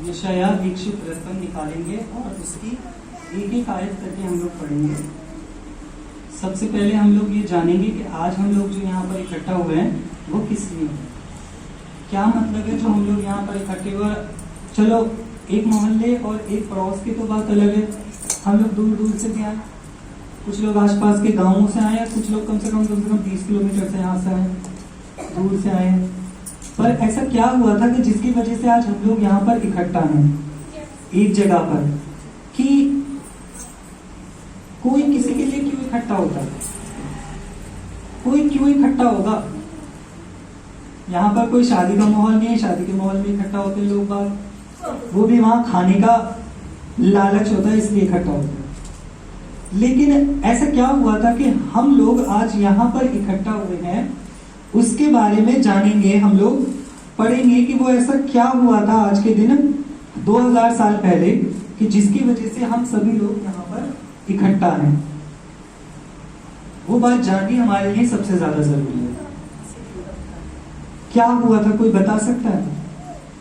यशाया 153 निकालेंगे और उसकी एक एक आयत करके हम लोग पढ़ेंगे। सबसे पहले हम लोग ये जानेंगे कि आज हम लोग जो यहाँ पर इकट्ठा हुए हैं वो किस लिए हैं, क्या मतलब है जो हम लोग यहाँ पर इकट्ठे हुए। चलो एक मोहल्ले और एक पड़ोस की तो बात अलग है, हम लोग दूर दूर से भी आए, कुछ लोग आसपास के गांवों से आए, कुछ लोग कम से कम 20 किलोमीटर से यहाँ से आए, दूर से आए। पर ऐसा क्या हुआ था कि जिसकी वजह से आज हम लोग यहाँ पर इकट्ठा हैं एक जगह पर, कि कोई किसी के लिए क्यों इकट्ठा होता है, कोई क्यों इकट्ठा होगा। यहाँ पर कोई शादी का माहौल नहीं है, शादी के माहौल में इकट्ठा होते हैं लोग बाग, वो भी वहां खाने का लालच होता है इसलिए इकट्ठा होते हैं। लेकिन ऐसा क्या हुआ था कि हम लोग आज यहाँ पर इकट्ठा हुए हैं, उसके बारे में जानेंगे, हम लोग पढ़ेंगे कि वो ऐसा क्या हुआ था आज के दिन 2000 साल पहले कि जिसकी वजह से हम सभी लोग यहाँ पर इकट्ठा हैं। वो बात जाननी हमारे लिए सबसे ज्यादा जरूरी है। क्या हुआ था कोई बता सकता है?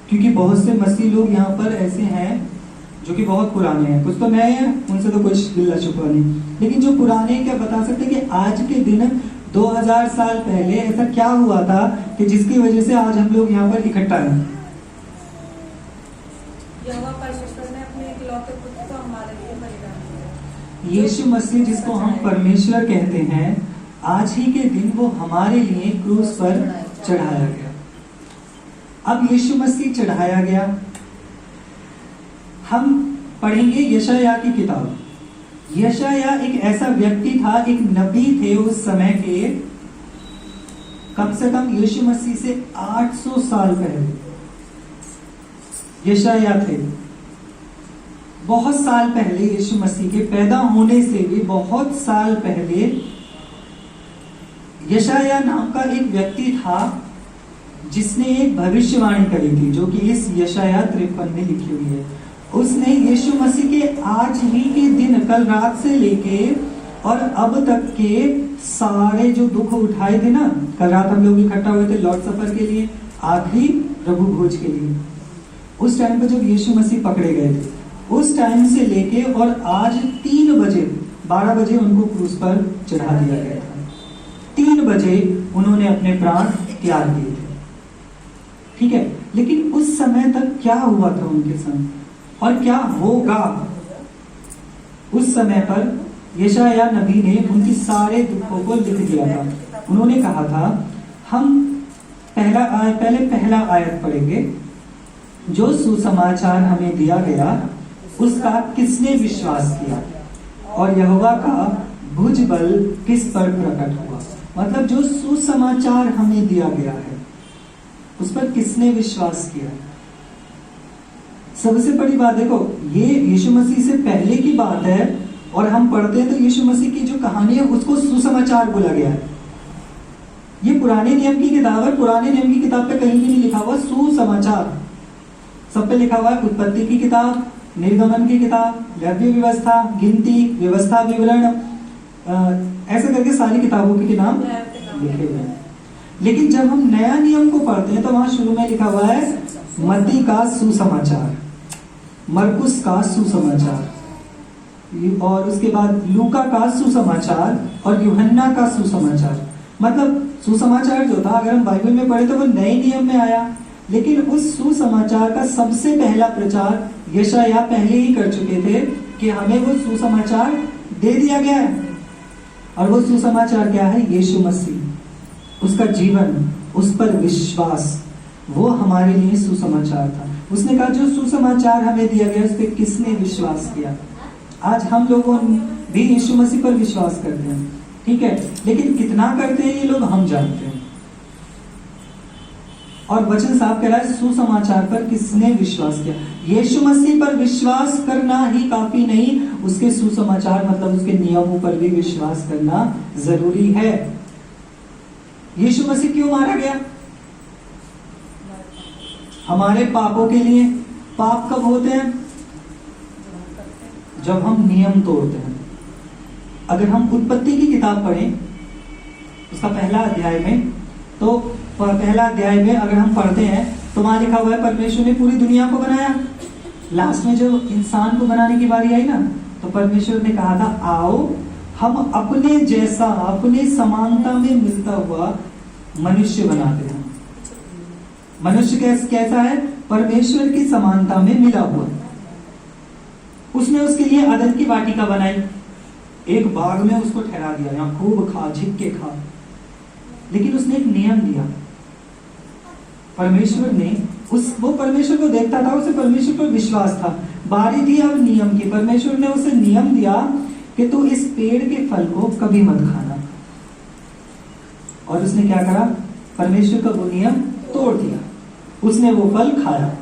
क्योंकि बहुत से मसीह लोग यहाँ पर ऐसे हैं जो कि बहुत पुराने हैं, कुछ तो नए हैं, उनसे तो कुछ गिल्ला छुपा नहीं, लेकिन जो पुराने क्या बता सकते हैं कि आज के दिन 2000 साल पहले ऐसा क्या हुआ था कि जिसकी वजह से आज हम लोग यहाँ पर इकट्ठा हैं। यीशु मसीह जिसको हम परमेश्वर कहते हैं, आज ही के दिन वो हमारे लिए क्रूस पर चढ़ाया गया। अब यीशु मसीह चढ़ाया गया, हम पढ़ेंगे यशाया की किताब। यशाया एक ऐसा व्यक्ति था, एक नबी थे उस समय के, कम से कम यीशु मसीह से 800 साल पहले यशाया थे। बहुत साल पहले यीशु मसीह के पैदा होने से भी बहुत साल पहले यशाया नाम का एक व्यक्ति था जिसने एक भविष्यवाणी करी थी, जो कि इस यशाया 53 में लिखी हुई है। उसने यीशु मसीह के आज ही के दिन, कल रात से लेके और अब तक के सारे जो दुख उठाए थे ना, कल रात हम लोग इकट्ठा हुए थे लॉर्ड सफर के लिए, आखिरी प्रभु भोज के लिए। उस टाइम पे जब यीशु मसीह पकड़े गए थे, उस टाइम से लेके और आज 3 बजे 12 बजे उनको क्रूस पर चढ़ा दिया गया था। 3 बजे उन्होंने अपने प्राण त्याग दिए थे, ठीक है। लेकिन उस समय तक क्या हुआ था उनके संग और क्या होगा, उस समय पर यशाया नबी ने उनकी सारे दुखों को लिख दिया था। उन्होंने कहा था, हम पहले पहला आयत पढ़ेंगे, जो सुसमाचार हमें दिया गया उसका किसने विश्वास किया और यहोवा का भुजबल किस पर प्रकट हुआ। मतलब जो सुसमाचार हमें दिया गया है उस पर किसने विश्वास किया। सबसे बड़ी बात देखो, ये यीशु मसीह से पहले की बात है और हम पढ़ते हैं तो यीशु मसीह की जो कहानी है उसको सुसमाचार बोला गया है। ये पुराने नियम की किताब है, पुराने नियम की किताब पे कहीं भी नहीं लिखा हुआ सुसमाचार, सब पे लिखा हुआ है उत्पत्ति की किताब, निर्गमन की किताब, लेवी व्यवस्था, गिनती, व्यवस्था विवरण, ऐसे करके सारी किताबों के नाम लिखे हुए हैं। लेकिन जब हम नया नियम को पढ़ते हैं तो वहां शुरू में लिखा हुआ है मत्ती का सुसमाचार, मरकुस का सुसमाचार, और उसके बाद लूका का सुसमाचार और यूहन्ना का सुसमाचार। मतलब सुसमाचार जो था, अगर हम बाइबल में पढ़े तो वो नए नियम में आया, लेकिन उस सुसमाचार का सबसे पहला प्रचार यशाया पहले ही कर चुके थे कि हमें वो सुसमाचार दे दिया गया है। और वो सुसमाचार क्या है? यीशु मसीह, उसका जीवन, उस पर विश्वास, वो हमारे लिए सुसमाचार था। उसने कहा जो सुसमाचार हमें दिया गया उस पर किसने विश्वास किया। आज हम लोगों भी यीशु मसीह पर विश्वास करते हैं, ठीक है, लेकिन कितना करते हैं ये लोग हम जानते हैं। और वचन साफ कह रहा है सुसमाचार पर किसने विश्वास किया। यीशु मसीह पर विश्वास करना ही काफी नहीं, उसके सुसमाचार मतलब उसके नियमों पर भी विश्वास करना जरूरी है। यीशु मसीह क्यों मारा गया? हमारे पापों के लिए। पाप कब होते हैं? जब हम नियम तोड़ते हैं। अगर हम उत्पत्ति की किताब पढ़ें उसका पहला अध्याय में, तो पहला अध्याय में अगर हम पढ़ते हैं तो वहां लिखा हुआ है परमेश्वर ने पूरी दुनिया को बनाया, लास्ट में जो इंसान को बनाने की बारी आई ना, तो परमेश्वर ने कहा था आओ हम अपने जैसा, अपने समानता में मिलता हुआ मनुष्य बनाते हैं। मनुष्य कैसा है? परमेश्वर की समानता में मिला हुआ। उसने उसके लिए अदन की वाटिका बनाई, एक बाग में उसको ठहरा दिया, यहाँ खूब खा, झिक के खा। लेकिन उसने एक नियम दिया। परमेश्वर ने वो परमेश्वर को देखता था, उसे परमेश्वर पर विश्वास था। बारी थी अब नियम की। परमेश्वर ने उसे नियम दिया कि तू इस पेड़ के फल को कभी मत खाना। और उसने क्या करा? परमेश्वर का वो नियम तोड़ दिया, उसने वो फल खाया।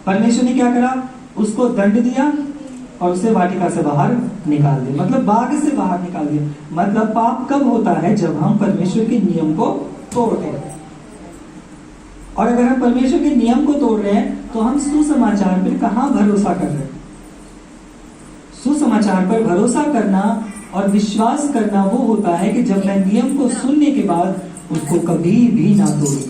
परमेश्वर ने क्या करा? उसको दंड दिया और उसे वाटिका से बाहर निकाल दिया, मतलब बाग से बाहर निकाल दिया। मतलब पाप कब होता है? जब हम परमेश्वर के नियम को तोड़ते हैं। और अगर हम परमेश्वर के नियम को तोड़ रहे हैं तो हम सुसमाचार पर कहां भरोसा कर रहे हैं? सुसमाचार पर भरोसा करना और विश्वास करना वो होता है कि जब मैं नियम को सुनने के बाद उसको कभी भी ना तोड़ूं।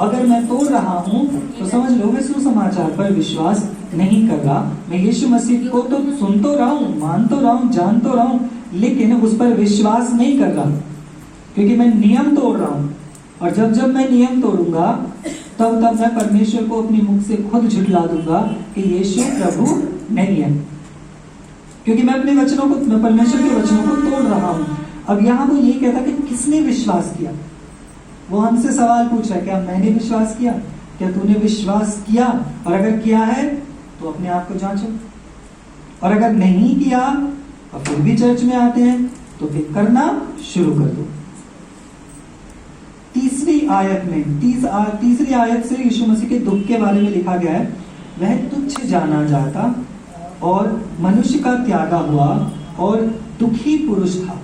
अगर मैं तोड़ रहा हूं तो समझ लो मैं सुसमाचार पर विश्वास नहीं कर रहा। मैं यीशु मसीह को तो सुन तो रहा हूं, मान तो रहा हूं, जान तो रहा हूं, लेकिन उस पर विश्वास नहीं कर रहा, क्योंकि मैं नियम तोड़ रहा हूं। और जब जब मैं नियम तोड़ूंगा तब तब मैं परमेश्वर को अपने मुख से खुद झुठला दूंगा कि यीशु प्रभु नहीं है, क्योंकि मैं अपने वचनों को, मैं परमेश्वर के वचनों को तोड़ रहा हूं। अब यहाँ वो ये कहता कि किसने विश्वास किया? वो हमसे सवाल पूछ रहा है, क्या मैंने विश्वास किया? क्या तूने विश्वास किया? और अगर किया है तो अपने आप को जांचो, और अगर नहीं किया और फिर भी चर्च में आते हैं तो फिर करना शुरू कर दो। तीसरी आयत में, तीसरी आयत से यीशु मसीह के दुख के बारे में लिखा गया है, वह तुच्छ जाना जाता और मनुष्य का त्यागा हुआ और दुखी पुरुष था।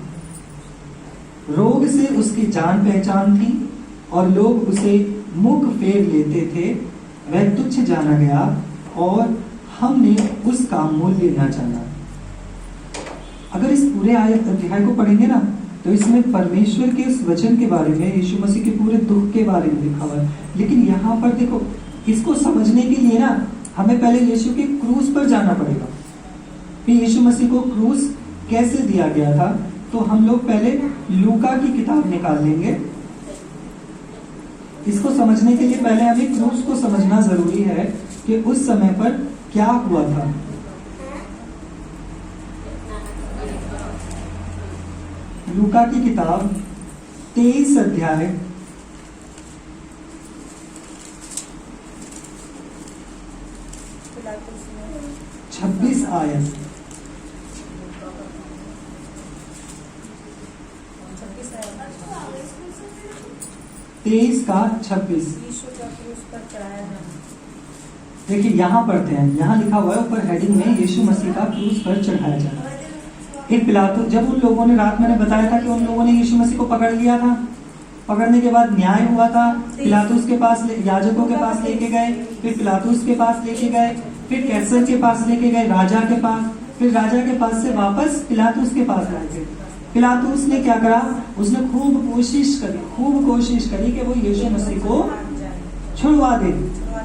रोग से उसकी जान पहचान थी और लोग उसे मुख फेर लेते थे। वह तुच्छ जाना गया और हमने उसका मूल्य न जाना। अगर इस पूरे आयत अध्याय को पढ़ेंगे ना तो इसमें परमेश्वर के इस वचन के बारे में, यीशु मसीह के पूरे दुख के बारे में लिखा हुआ है। लेकिन यहाँ पर देखो, इसको समझने के लिए ना हमें पहले यीशु के क्रूस पर जाना पड़ेगा कि यीशु मसीह को क्रूस कैसे दिया गया था। तो हम लोग पहले लूका की किताब निकाल लेंगे। इसको समझने के लिए पहले हमें क्रूस को समझना जरूरी है कि उस समय पर क्या हुआ था। लूका की किताब 23 अध्याय 26 आयत। 23 का 26। देखिए यहाँ पढ़ते हैं, यहाँ लिखा हुआ है ऊपर हेडिंग में, यीशु मसीह का क्रूस पर चढ़ाया जाना। एक पिलातुस, जब उन लोगों ने, रात मैंने बताया था कि उन लोगों ने यीशु मसीह को पकड़ लिया था, पकड़ने के बाद न्याय हुआ था, पिलातुस के पास, याजकों के पास लेके गए, फिर पिलातुस के पास लेके गए, फिर कैसर के पास लेके गए, राजा के पास, फिर राजा के पास से वापस पिलातुस के पास लाए थे। पिलातुस ने क्या करा? उसने खूब कोशिश करी कि वो यीशु मसीह को छुड़वा दे,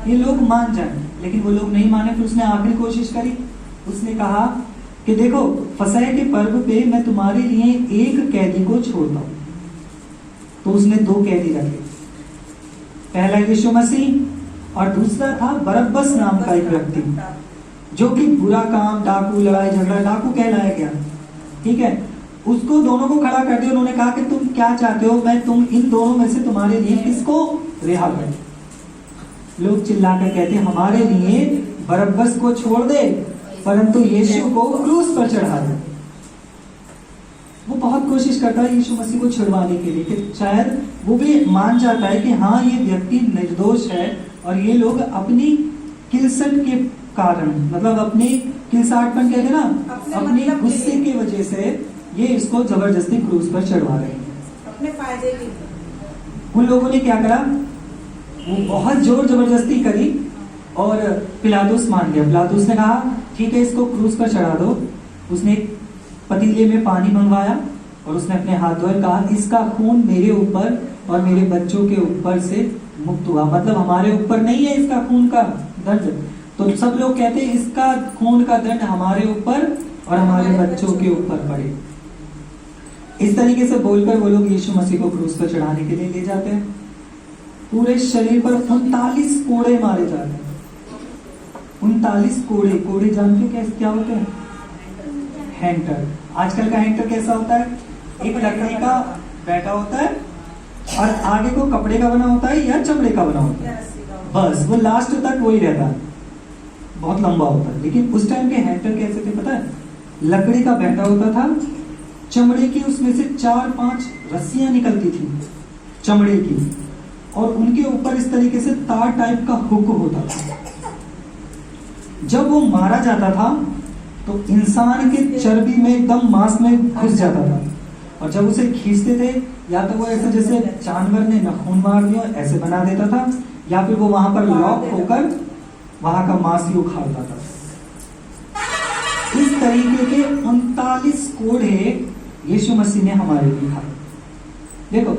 ये लोग मान जाए, लेकिन वो लोग नहीं माने। फिर उसने आखिरी कोशिश करी, उसने कहा कि देखो फसह के पर्व पे मैं तुम्हारे लिए एक कैदी को छोड़ता हूं। तो उसने 2 कैदी रखे, पहला यीशु मसीह और दूसरा था बरब्बस नाम का एक व्यक्ति, जो कि बुरा काम, डाकू, लड़ाई झगड़ा, डाकू कहलाया गया। ठीक है, उसको दोनों को खड़ा कर दिया। उन्होंने कहा कि तुम क्या चाहते हो, मैं तुम इन दोनों में से तुम्हारे लिए किसको रिहा कर? लोग चिल्लाकर कहते हमारे लिए बरब्बस को छोड़ दे, परंतु यीशु को क्रूस पर चढ़ा दे। वो बहुत कोशिश करता है यीशु मसीह को छुड़वाने के लिए, कि शायद वो भी मान जाता है कि हाँ ये व्यक्ति निर्दोष है और ये लोग अपनी किलसट के कारण, मतलब अपनी किलसाटपन कहते हैं ना, अपने गुस्से की वजह से ये इसको जबरदस्ती क्रूस पर चढ़वा रहे हैं अपने फायदे के लिए। उन लोगों ने क्या करा? वो बहुत जोर जबरदस्ती करी और पिलातुस मान गया। पिलातुस ने कहा ठीक है इसको क्रूस पर चढ़ा दो। उसने एक पतीले में पानी मंगवाया और उसने अपने हाथ धोए, कहा इसका खून मेरे ऊपर और मेरे बच्चों के ऊपर से मुक्त हुआ, मतलब हमारे ऊपर नहीं है इसका खून का दर्द, तो सब लोग कहते हैं इसका खून का दंड हमारे ऊपर और हमारे बच्चों के ऊपर पड़े। इस तरीके से बोलकर वो लोग यीशु मसीह को क्रूस पर चढ़ाने के लिए ले जाते हैं। पूरे शरीर पर 39 कोड़े मारे जाते हैं। 39 कोड़े। कोड़े जानते हो क्या होते हैं? हैंटर। आजकल का हैंटर कैसा होता है? एक लकड़ी का बैठा होता है और आगे को कपड़े का बना होता है या चमड़े का बना होता है, बस वो लास्ट तक वही रहता है, बहुत लंबा होता है। लेकिन उस टाइम के हैंटर कैसे थे पता है? लकड़ी का बैठा होता था, चमड़े की उसमें से 4-5 रस्सियां निकलती थी चमड़े की, और उनके ऊपर इस तरीके से तार टाइप का हुक होता था। जब वो मारा जाता था तो इंसान के चर्बी में एकदम मांस में घुस जाता था, और जब उसे खींचते थे या तो वो ऐसा जैसे जानवर ने नाखून मार दिया ऐसे बना देता था, या फिर वो वहां पर लॉक होकर वहां का मांस ही उखाड़ता था। इस तरीके के 39 कोड़े यीशु मसीह ने हमारे लिए खाए। देखो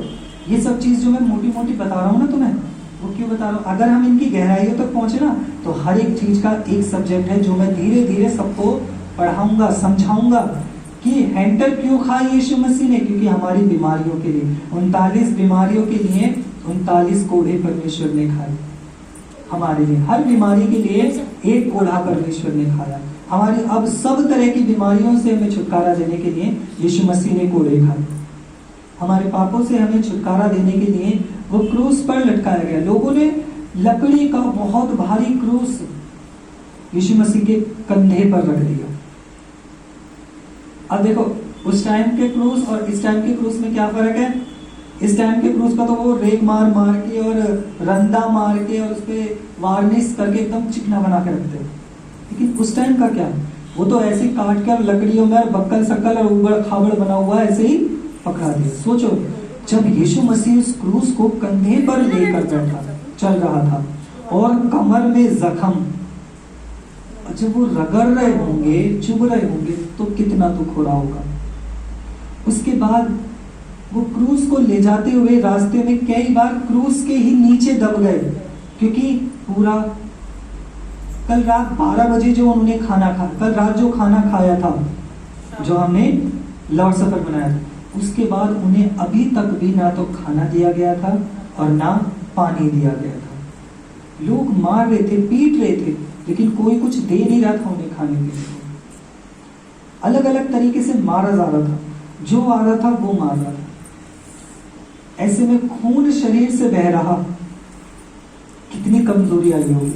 ये सब चीज जो मैं मोटी मोटी बता रहा हूं ना तुम्हें, वो क्यों बता रहा हूं? अगर हम इनकी गहराइयों तक पहुंचे ना तो हर एक चीज का एक सब्जेक्ट है जो मैं धीरे धीरे सबको पढ़ाऊंगा, समझाऊंगा कि हैंटर क्यों खाए यीशु मसीह ने, क्योंकि हमारी बीमारियों के लिए 39 बीमारियों के लिए 39 कोड़े परमेश्वर ने खाए हमारे लिए। हर बीमारी के लिए एक कोड़ा परमेश्वर ने खाया। हमारी अब सब तरह की बीमारियों से हमें छुटकारा देने के लिए यीशु मसीह ने कोड़े खाए। हमारे पापों से हमें छुटकारा देने के लिए वो क्रूस पर लटकाया गया। लोगों ने लकड़ी का बहुत भारी क्रूस यीशु मसीह के कंधे पर रख दिया। अब देखो उस टाइम के क्रूस और इस टाइम के क्रूस में क्या फर्क है? इस टाइम के क्रूस का तो वो रेग मार मार के और रंदा मार के और उस पे वार्निश करके एकदम चिकना बना के रखते हैं। लेकिन उस टाइम का क्या, वो तो ऐसे काट कर लकड़ियों में बक्कल सक्कल और उबड़ खाबड़ बना हुआ ऐसे ही पकड़ा दिया। सोचो जब यीशु मसीह उस क्रूस को कंधे पर लेकर बैठा चल रहा था और कमर में जख्म, जब वो रगड़ रहे होंगे, चुभ रहे होंगे, तो कितना दुख हो रहा होगा। उसके बाद वो क्रूस को ले जाते हुए रास्ते में कई बार क्रूस के ही नीचे दब गए, क्योंकि पूरा कल रात 12 बजे जो उन्होंने खाना खाया, कल रात जो खाना खाया था, जो हमने लॉर्ड सफर बनाया था, उसके बाद उन्हें अभी तक भी ना तो खाना दिया गया था और ना पानी दिया गया था। लोग मार रहे थे, पीट रहे थे, लेकिन कोई कुछ दे नहीं रहा था उन्हें खाने के लिए। अलग अलग तरीके से मारा जा रहा था, जो आ रहा था वो मार रहा था। ऐसे में खून शरीर से बह रहा, कितनी कमजोरी आई होगी।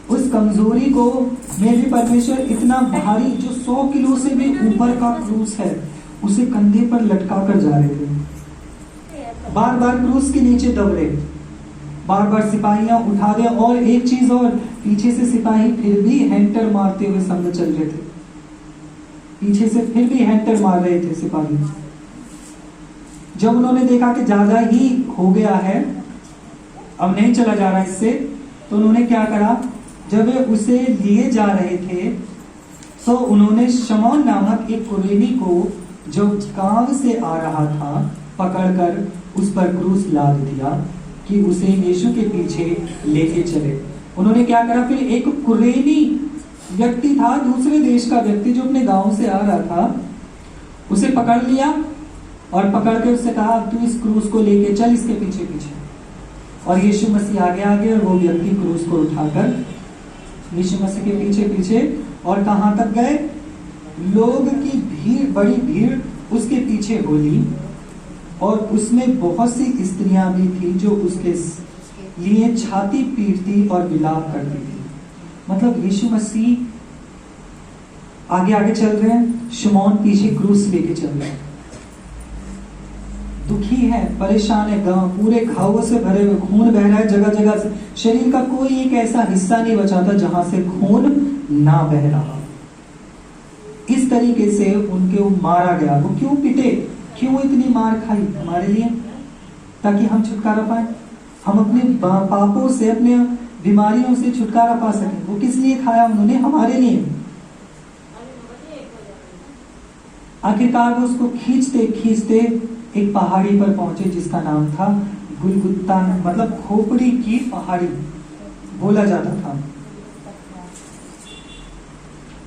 उस कमजोरी को में भी परमेश्वर इतना भारी, जो 100 किलो से भी ऊपर का क्रूस है, उसे कंधे पर लटका कर जा रहे थे। बार बार क्रूस के नीचे दब रहे, बार बार सिपाहियां उठा दे, और एक चीज और, पीछे से सिपाही फिर भी हैंटर मारते हुए संग चल रहे थे। पीछे से फिर भी हैंटर मार रहे थे सिपाही। जब उन्होंने देखा कि ज्यादा ही हो गया है, अब नहीं चला जा रहा इससे, तो उन्होंने क्या करा, जब वे उसे लिए जा रहे थे तो उन्होंने शमौन नामक एक कुरेनी को, जो गांव से आ रहा था, पकड़कर उस पर क्रूस लाद दिया कि उसे यीशु के पीछे लेके चले। उन्होंने क्या करा, फिर एक कुरेनी व्यक्ति था, दूसरे देश का व्यक्ति जो अपने गांव से आ रहा था, उसे पकड़ लिया और पकड़ के उससे कहा, तू इस क्रूस को लेके चल इसके पीछे पीछे। और यीशु मसीह आगे आगे और वो व्यक्ति क्रूस को उठाकर यीशु मसीह के पीछे पीछे, और कहां तक गए? लोग की भीड़, बड़ी भीड़ उसके पीछे होली, और उसमें बहुत सी स्त्रियां भी थी जो उसके लिए छाती पीटती और विलाप करती थी। मतलब यीशु मसीह आगे आगे चल रहे हैं, शमौन पीछे क्रूस लेके चल रहे हैं। दुखी है, परेशान है, पूरे घावों से भरे हुए, खून बह रहा है जगह जगह से। शरीर का कोई एक ऐसा हिस्सा नहीं बचा था जहां से खून ना बह रहा। इस तरीके से उनको मारा गया। वो क्यों पिटे, क्यों इतनी मार खाई? हमारे लिए, ताकि हम छुटकारा पाए, हम अपने पापों से, अपने बीमारियों से छुटकारा पा सकें। वो किस लिए खाया उन्होंने? हमारे लिए। आखिरकार वो उसको खींचते खींचते एक पहाड़ी पर पहुंचे जिसका नाम था गुलगुत्ता, मतलब खोपड़ी की पहाड़ी बोला जाता था।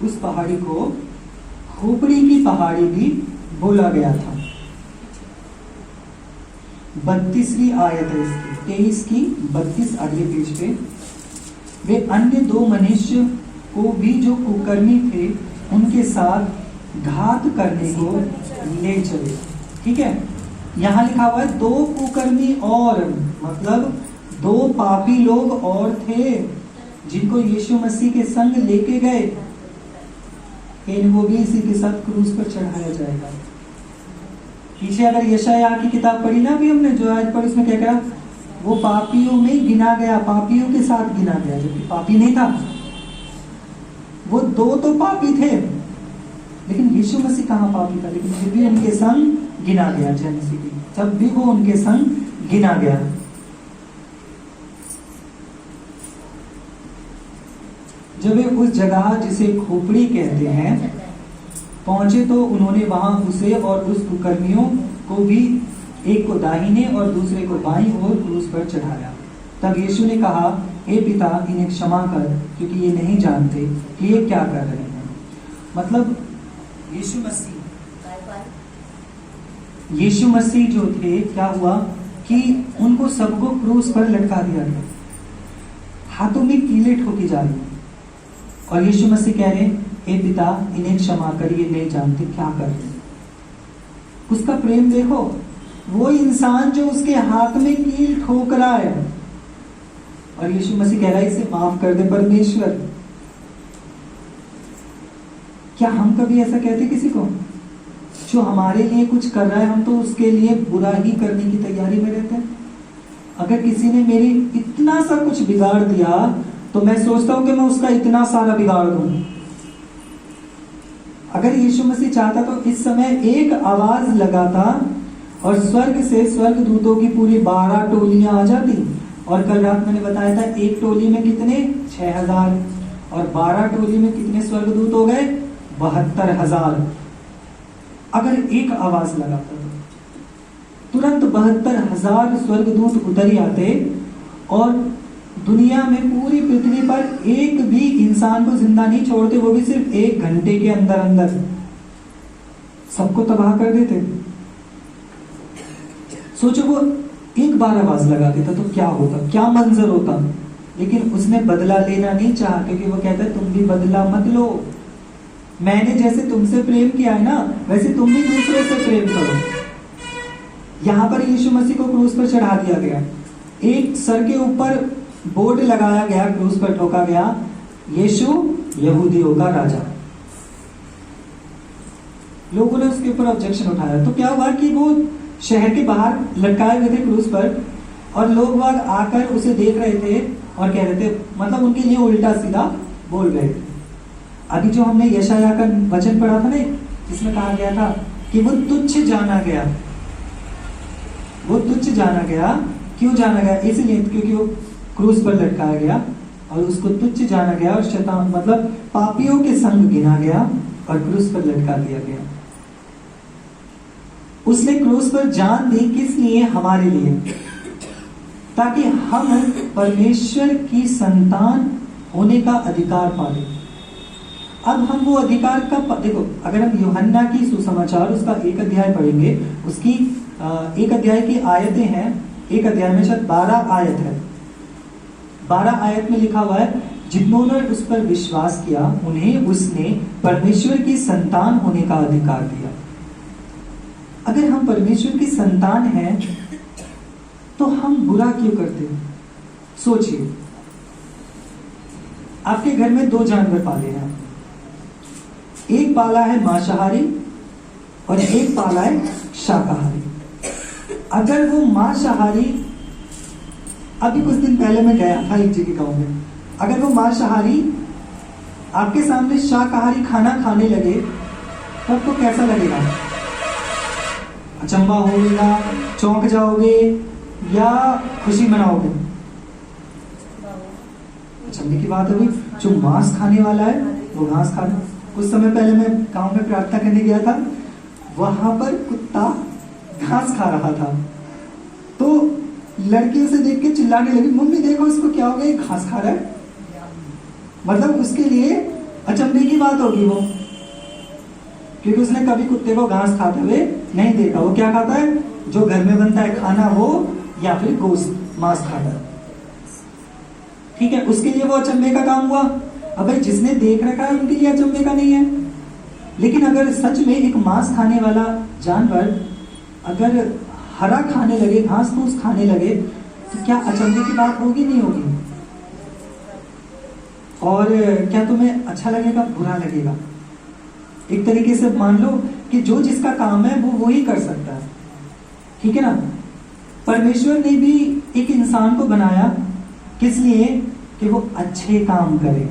उस पहाड़ी को खोपड़ी की पहाड़ी भी बोला गया था। 32वीं आयत है इसकी, 23 की 32 अगले पेज पे। वे अन्य 2 मनुष्य को भी जो कुकर्मी थे उनके साथ घात करने को ले चले। ठीक है, यहां लिखा हुआ है 2 कुकर्मी और, मतलब 2 पापी लोग और थे जिनको यीशु मसीह के संग लेके गए, इनको भी इसी के साथ क्रूस पर चढ़ाया जाएगा। पीछे अगर यशाया की किताब पढ़ी ना, भी हमने जो आज पर, उसमें क्या कहा, वो पापियों में गिना गया, पापियों के साथ गिना गया, जो कि पापी नहीं था। वो 2 तो पापी थे, लेकिन यीशु मसीह कहाँ पापी था, लेकिन फिर भी उनके संग गिना गया। जय मसीह की, तब भी वो उनके संग गिना गया। जब वे उस जगह जिसे खोपड़ी कहते हैं पहुंचे तो उन्होंने वहां उसे और उस कुकर्मियों को भी, एक को दाहिने और दूसरे को बाईं ओर क्रूस पर चढ़ाया। तब यीशु ने कहा, हे पिता, इन्हें क्षमा कर, क्योंकि ये नहीं जानते कि ये क्या कर रहे हैं। मतलब यीशु मसीह जो थे, क्या हुआ कि उनको सबको क्रूस पर लटका दिया गया, हाथों में कीलें ठोकी जा रही, और यीशु मसीह कह रहे, हे पिता, इन्हें क्षमा कर, ये नहीं जानते क्या कर रहे हैं। उसका प्रेम देखो, वो इंसान जो उसके हाथ में कील ठोक रहा है, और यीशु मसीह कह रहा है, इसे माफ कर दे परमेश्वर। क्या हम कभी ऐसा कहते किसी को जो हमारे लिए कुछ कर रहा है, हम तो उसके लिए बुरा ही करने की तैयारी में रहते हैं। अगर किसी ने मेरी इतना सा कुछ बिगाड़ दिया तो मैं सोचता हूं कि मैं उसका इतना सारा बिगाड़ दूं। अगर यीशु मसीह चाहता तो इस समय एक आवाज लगाता और स्वर्ग से स्वर्गदूतों की पूरी 12 टोलियां आ जाती। और कल रात मैंने बताया था, एक टोली में कितने, 6000, और 12 टोली में कितने स्वर्गदूत हो गए, 72,000। अगर एक आवाज लगाता तो तुरंत 72,000 स्वर्गदूत उतर ही आते, और दुनिया में पूरी पृथ्वी पर एक भी इंसान को जिंदा नहीं छोड़ते, वो भी सिर्फ 1 घंटे के अंदर अंदर सबको तबाह कर देते। सोचो, वो एक बार आवाज लगा देता तो क्या होता, क्या मंजर होता। लेकिन उसने बदला लेना नहीं चाहा, क्योंकि वो कहता है, तुम भी बदला मत लो, मैंने जैसे तुमसे प्रेम किया है ना, वैसे तुम भी दूसरों से प्रेम करो। यहां पर यीशु मसीह को क्रूस पर चढ़ा दिया गया, एक सर के ऊपर बोर्ड लगाया गया, क्रूस पर ठोका गया, यीशु यहूदियों का राजा। लोगों ने उसके ऊपर ऑब्जेक्शन उठाया, तो क्या हुआ कि वो शहर के बाहर लटकाए हुए थे क्रूस पर, और लोग वहां आकर उसे देख रहे थे और कह रहे थे, मतलब उनके लिए उल्टा सीधा बोल रहे थे। अभी जो हमने यशाया का वचन पढ़ा था ना, जिसमें कहा गया था कि वो तुच्छ जाना गया, वो तुच्छ जाना गया। क्यों जाना गया? इसलिए क्योंकि वो क्रूस पर लटकाया गया और उसको तुच्छ जाना गया, और शैतान मतलब पापियों के संग गिना गया और क्रूस पर लटका दिया गया। उसने क्रूस पर जान दी, किस लिए? हमारे लिए, ताकि हम परमेश्वर की संतान होने का अधिकार पाए। अब हम वो अधिकार का देखो, अगर हम यूहन्ना की सुसमाचार उसका 1 अध्याय पढ़ेंगे, उसकी 1 अध्याय की आयतें हैं, 1 अध्याय में शायद 12 आयत है। 12 आयत में लिखा हुआ है, जिन्होंने उस पर विश्वास किया उन्हें उसने परमेश्वर की संतान होने का अधिकार दिया। अगर हम परमेश्वर की संतान हैं तो हम बुरा क्यों करते हैं? सोचिए, आपके घर में 2 जानवर पाले हैं, एक पाला है मांसाहारी और एक पाला है शाकाहारी। अगर वो मांसाहारी, अभी कुछ दिन पहले मैं गया था एक जगह गांव में, अगर वो मांसाहारी आपके सामने शाकाहारी खाना खाने लगे तो आपको कैसा लगेगा? अचंभा होगा, चौंक जाओगे या खुशी मनाओगे? अचंभे की बात होगी, जो मांस खाने वाला है वो घास खा रहा है। कुछ समय पहले मैं गांव में प्रार्थना करने गया था, वहां पर कुत्ता घास खा रहा था, तो लड़की उसे देख के चिल्लाने लगी, मम्मी देखो इसको क्या हो गया, घास खा रहा है। मतलब उसके लिए अचंभे की बात होगी वो, क्योंकि उसने कभी कुत्ते को घास खाते हुए नहीं देखा। वो क्या खाता है, जो घर में बनता है खाना वो, या फिर गोश्त मांस खाता है। ठीक है, उसके लिए वो अचंभे का काम हुआ। अब भाई जिसने देख रखा है उनके लिए अचंभे का नहीं है। लेकिन अगर सच में एक मांस खाने वाला जानवर अगर हरा खाने लगे, घास फूस खाने लगे, तो क्या अचंभे की बात होगी, नहीं होगी? और क्या तुम्हें अच्छा लगेगा, बुरा लगेगा? एक तरीके से मान लो कि जो जिसका काम है वो ही कर सकता है, ठीक है ना। परमेश्वर ने भी एक इंसान को बनाया, किस लिए? कि वो अच्छे काम करे।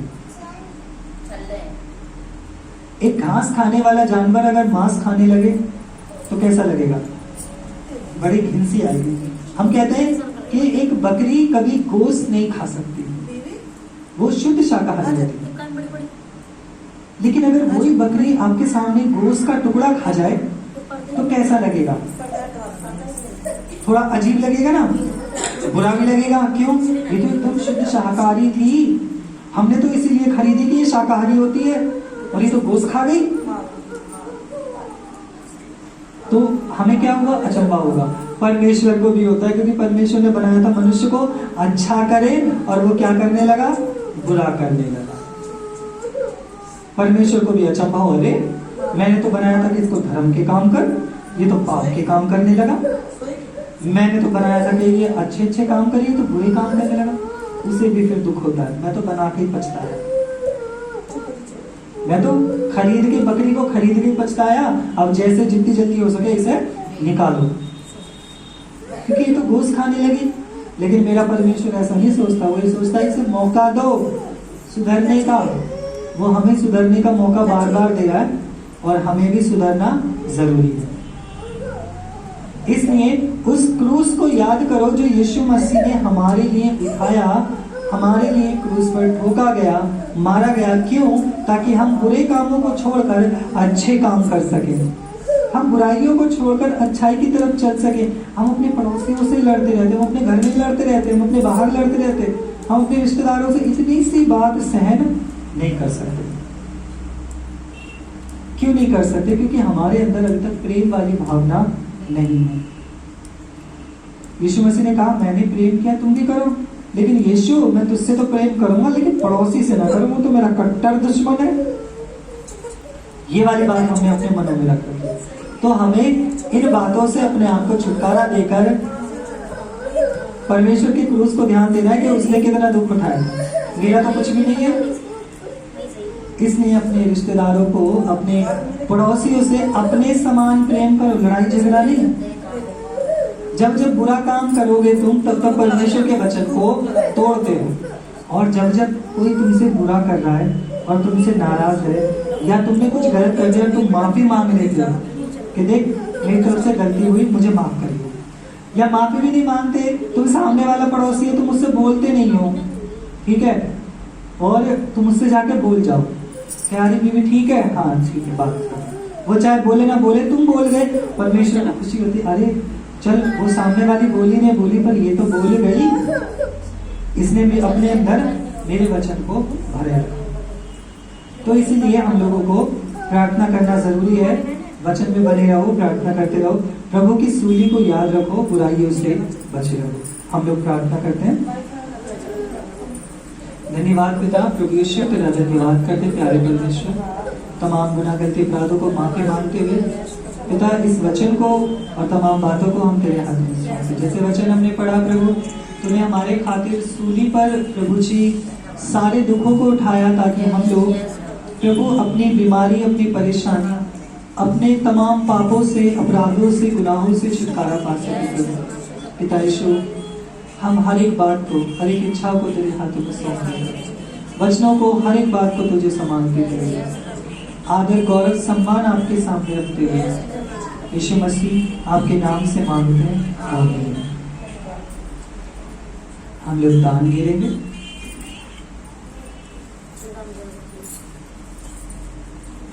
एक घास खाने वाला जानवर अगर मांस खाने लगे तो कैसा लगेगा? बड़ी घिनसी आएगी। हम कहते हैं कि एक बकरी कभी गोश्त नहीं खा सकती, वो शुद्ध शाकाहारी होती है। लेकिन अगर वही बकरी आपके सामने गोश्त का टुकड़ा खा जाए तो कैसा लगेगा? थोड़ा अजीब लगेगा ना, बुरा भी लगेगा। क्यों? ये तो एकदम शुद्ध शाकाहारी थी, हमने तो इसीलिए खरीदी कि ये शाकाहारी होती है, और ये तो गोश्त खा गई। तो हमें क्या होगा? अचंभा होगा। परमेश्वर को भी होता है, क्योंकि परमेश्वर ने बनाया था मनुष्य को अच्छा करे, और वो क्या करने लगा? बुरा करने लगा। परमेश्वर को भी अचंभा हो, अरे मैंने तो बनाया था कि इसको धर्म के काम कर, ये तो पाप के काम करने लगा। मैंने तो बनाया था कि ये अच्छे अच्छे काम करिए, तो बुरे काम करने लगा। उसे भी फिर दुख होता है, मैं तो बना के ही पछताया, मैं तो खरीद के बकरी को खरीद के पछताया, अब जैसे जितनी जल्दी हो सके इसे निकालो, क्योंकि ये तो गोश्त खाने लगी। लेकिन मेरा परमेश्वर ऐसा नहीं सोचता, वो ये सोचता है इसे मौका दो सुधरने का। वो हमें सुधरने का मौका बार बार दे रहा है, और हमें भी सुधरना जरूरी है। इसलिए उस क्रूस को याद करो जो यीशु मसीह ने हमारे लिए उठाया, हमारे लिए क्रूस पर ठोका गया, मारा गया। क्यों? ताकि हम बुरे कामों को छोड़कर अच्छे काम कर सकें, हम बुराइयों को छोड़कर अच्छाई की तरफ चल सके। हम अपने पड़ोसियों से लड़ते रहते, हम अपने घर में लड़ते रहते, हम अपने बाहर लड़ते रहते, हम अपने रिश्तेदारों से इतनी सी बात सहन नहीं कर सकते। क्यों नहीं कर सकते? क्योंकि हमारे अंदर अभी तक प्रेम वाली भावना नहीं है। यीशु मसीह ने कहा मैंने प्रेम किया तुम भी करो, लेकिन यीशु मैं तुझसे तो प्रेम करूंगा, लेकिन पड़ोसी से ना करूंगा, तो मेरा कट्टर दुश्मन है। ये वाली बात हमने अपने मनों में रख रखी है। तो हमें इन बातों से अपने आप को छुटकारा देकर परमेश्वर के क्रूस को ध्यान देना है कि उसने कितना दुख उठाया, मेरा तो कुछ भी नहीं है। इसलिए अपने रिश्तेदारों को, अपने पड़ोसियों से अपने समान प्रेम करो, लड़ाई झगड़ा नहीं। जब जब बुरा काम करोगे तुम, तब तब परमेश्वर के वचन को तोड़ते हो। और जब जब कोई तुमसे बुरा कर रहा है और तुमसे नाराज है, या तुमने कुछ गलत कर दिया, तुम माफी मांग लेते हो कि देख मेरी तरफ से गलती हुई, मुझे माफ कर दो, या माफी भी नहीं मांगते, तुम सामने वाला पड़ोसी है, तुम उससे बोलते नहीं हो, ठीक है, और तुम उससे जाके बोल जाओ यारी बीवी ठीक है, हाँ ठीक है, बात करो। वो चाहे बोले ना बोले, तुम बोल गए, परमेश्वर को खुशी होती, अरे चल वो सामने वाली बोली नहीं बोली, पर ये तो बोल गई, इसने भी अपने अंदर मेरे वचन को भरे रखा। तो इसीलिए हम लोगों को प्रार्थना करना जरूरी है। वचन में बने रहो, प्रार्थना करते रहो, प्रभु की सूली को याद रखो, बुराइयों से बचे रहो। हम लोग प्रार्थना करते हैं। धन्यवाद पिता, प्रभु यीशु तेरा धन्यवाद करते प्यारे परमेश्वर, तमाम गुनाह गलती अपराधों को माफी मांगते हुए पिता, इस वचन को और तमाम बातों को हम तेरे हाथ में सौंपते। जैसे वचन हमने पढ़ा प्रभु, तूने हमारे खातिर सूली पर प्रभु जी सारे दुखों को उठाया, ताकि हम लोग प्रभु अपनी बीमारी, अपनी परेशानी, अपने तमाम पापों से, अपराधों से, गुनाहों से छुटकारा पा सके। पिता यीशु, हम हर एक बात को, हर एक इच्छा को तेरे हाथों में सौंपते हैं, वचनों को, हर एक बात को तुझे सौंपते हुए, आदर गौरव सम्मान आपके सामने रखते हुए यीशु मसीह आपके नाम से मांगते हैं, आमीन। हम लोग दान गिरेंगे।